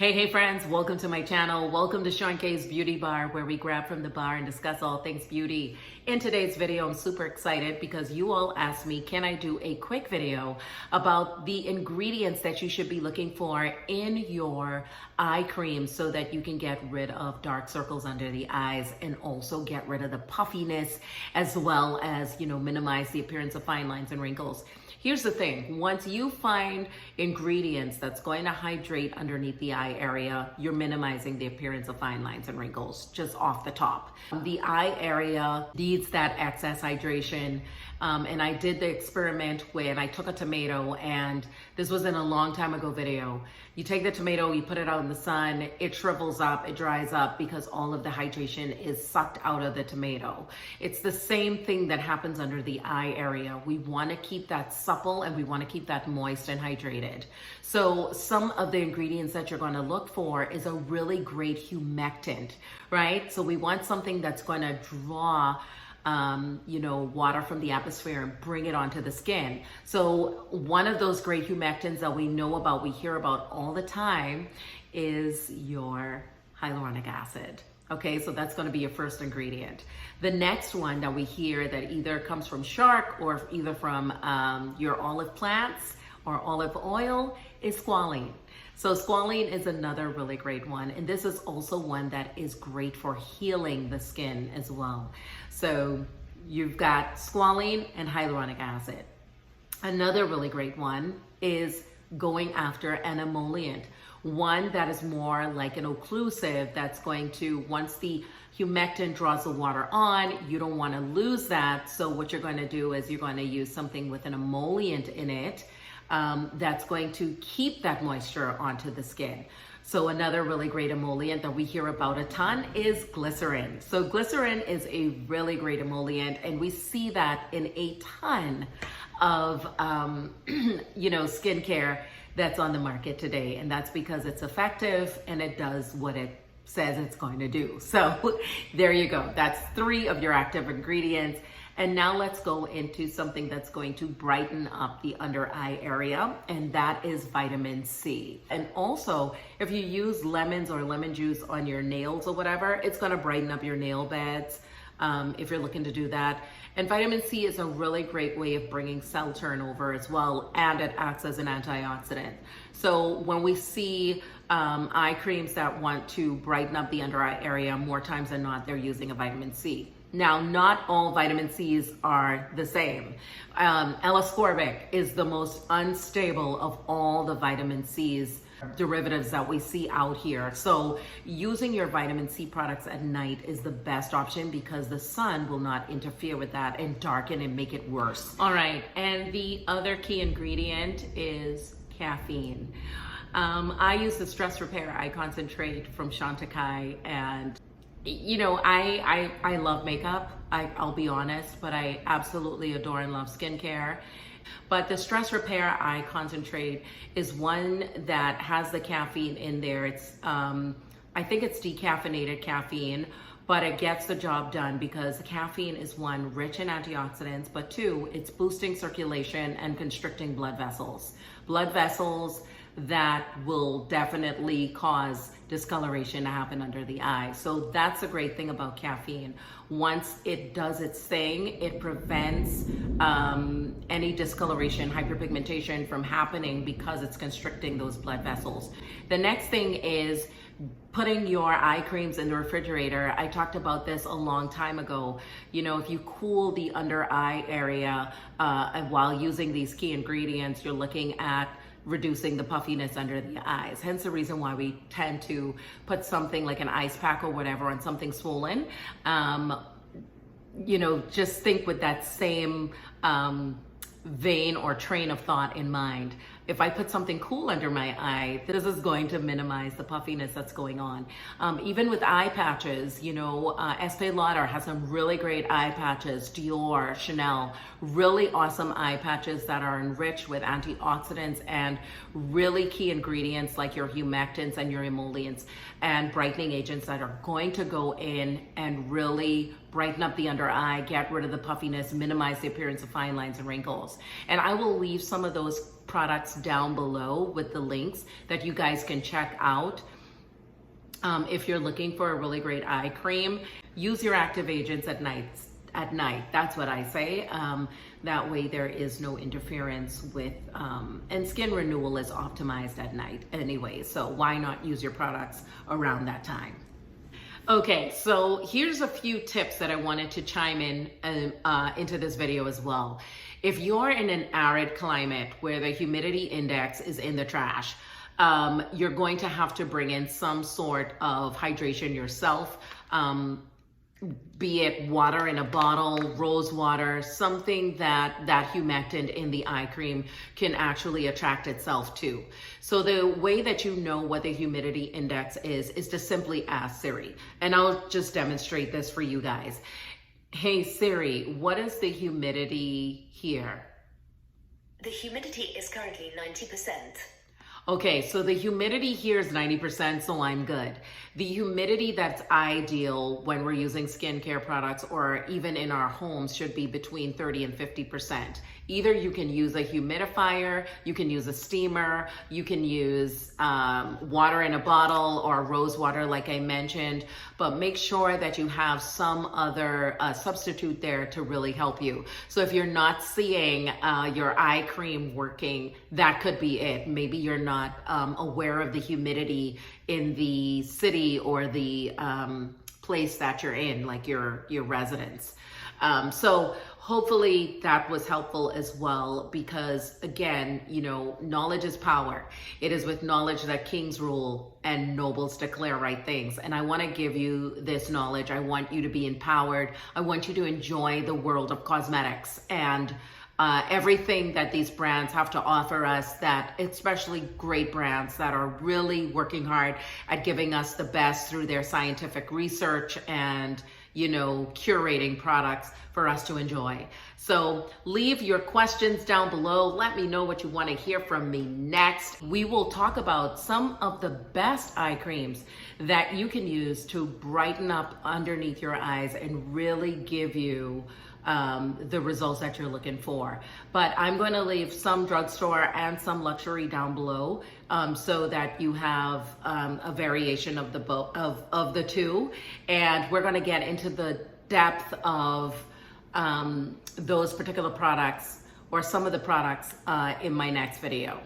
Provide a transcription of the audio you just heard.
Hey friends, welcome to my channel. Welcome to Chantecaille's Beauty Bar, where we grab from the bar and discuss all things beauty. In today's video, I'm super excited because you all asked me, can I do a quick video about the ingredients that you should be looking for in your eye cream so that you can get rid of dark circles under the eyes and also get rid of the puffiness, as well as, minimize the appearance of fine lines and wrinkles. Here's the thing, once you find ingredients that's going to hydrate underneath the eye area, you're minimizing the appearance of fine lines and wrinkles just off the top. The eye area needs that excess hydration. And I did the experiment when I took a tomato, and this was in a long time ago video. You take the tomato, you put it out in the sun, it shrivels up, it dries up because all of the hydration is sucked out of the tomato. It's the same thing that happens under the eye area. We want to keep that supple and we want to keep that moist and hydrated. So some of the ingredients that you're going to look for is a really great humectant, right? So we want something that's going to draw water from the atmosphere and bring it onto the skin. So one of those great humectants that we know about, we hear about all the time, is your hyaluronic acid. Okay, so that's going to be your first ingredient. The next one that we hear that either comes from shark or either from your olive plants or olive oil is squalene. So squalene is another really great one. And this is also one that is great for healing the skin as well. So you've got squalene and hyaluronic acid. Another really great one is going after an emollient. One that is more like an occlusive that's going to, once the humectant draws the water on, you don't want to lose that. So what you're going to do is you're going to use something with an emollient in it that's going to keep that moisture onto the skin. So another really great emollient that we hear about a ton is glycerin. So glycerin is a really great emollient, and we see that in a ton of skincare that's on the market today. And that's because it's effective and it does what it says it's going to do. So there you go. That's 3 of your active ingredients. And now let's go into something that's going to brighten up the under eye area, and that is vitamin C. And also, if you use lemons or lemon juice on your nails or whatever, it's going to brighten up your nail beds if you're looking to do that. And vitamin C is a really great way of bringing cell turnover as well, and it acts as an antioxidant. So when we see eye creams that want to brighten up the under eye area, more times than not, they're using a vitamin C. Now, not all vitamin C's are the same. L-ascorbic is the most unstable of all the vitamin C's derivatives that we see out here. So using your vitamin C products at night is the best option because the sun will not interfere with that and darken and make it worse. All right, and the other key ingredient is caffeine. I use the Stress Repair Eye Concentrate from Chantecaille, and I love makeup, I'll be honest, but I absolutely adore and love skincare. But the Stress Repair Eye Concentrate is one that has the caffeine in there. It's, I think it's decaffeinated caffeine, but it gets the job done because the caffeine is, 1, rich in antioxidants, but 2, it's boosting circulation and constricting blood vessels. Blood vessels that will definitely cause discoloration to happen under the eye. So that's the great thing about caffeine. Once it does its thing, it prevents any discoloration, hyperpigmentation from happening because it's constricting those blood vessels. The next thing is putting your eye creams in the refrigerator. I talked about this a long time ago. If you cool the under eye area while using these key ingredients, you're looking at reducing the puffiness under the eyes. Hence the reason why we tend to put something like an ice pack or whatever on something swollen. Just think with that same vein or train of thought in mind. If I put something cool under my eye, this is going to minimize the puffiness that's going on. Even with eye patches, Estee Lauder has some really great eye patches, Dior, Chanel, really awesome eye patches that are enriched with antioxidants and really key ingredients like your humectants and your emollients and brightening agents that are going to go in and really brighten up the under eye, get rid of the puffiness, minimize the appearance of fine lines and wrinkles. And I will leave some of those products down below with the links that you guys can check out. If you're looking for a really great eye cream, use your active agents at night. That's what I say. That way there is no interference with, and skin renewal is optimized at night anyway. So why not use your products around that time? Okay, so here's a few tips that I wanted to chime in into this video as well. If you're in an arid climate where the humidity index is in the trash, you're going to have to bring in some sort of hydration yourself. Be it water in a bottle, rose water, something that humectant in the eye cream can actually attract itself to. So the way that you know what the humidity index is to simply ask Siri. And I'll just demonstrate this for you guys. Hey Siri, what is the humidity here? The humidity is currently 90%. Okay, so the humidity here is 90%, so I'm good. The humidity that's ideal when we're using skincare products or even in our homes should be between 30 and 50%. Either you can use a humidifier, you can use a steamer, you can use water in a bottle or rose water like I mentioned, but make sure that you have some other substitute there to really help you. So if you're not seeing your eye cream working, that could be it. Maybe you're not aware of the humidity in the city or the place that you're in, like your residence. So hopefully that was helpful as well, because again, you know, knowledge is power. It is with knowledge that kings rule and nobles declare right things. And I want to give you this knowledge. I want you to be empowered. I want you to enjoy the world of cosmetics and everything that these brands have to offer us, that especially great brands that are really working hard at giving us the best through their scientific research and, you know, curating products for us to enjoy. So leave your questions down below. Let me know what you want to hear from me next. We will talk about some of the best eye creams that you can use to brighten up underneath your eyes and really give you the results that you're looking for. But I'm going to leave some drugstore and some luxury down below so that you have a variation of the two. And we're going to get into the depth of those particular products or some of the products in my next video.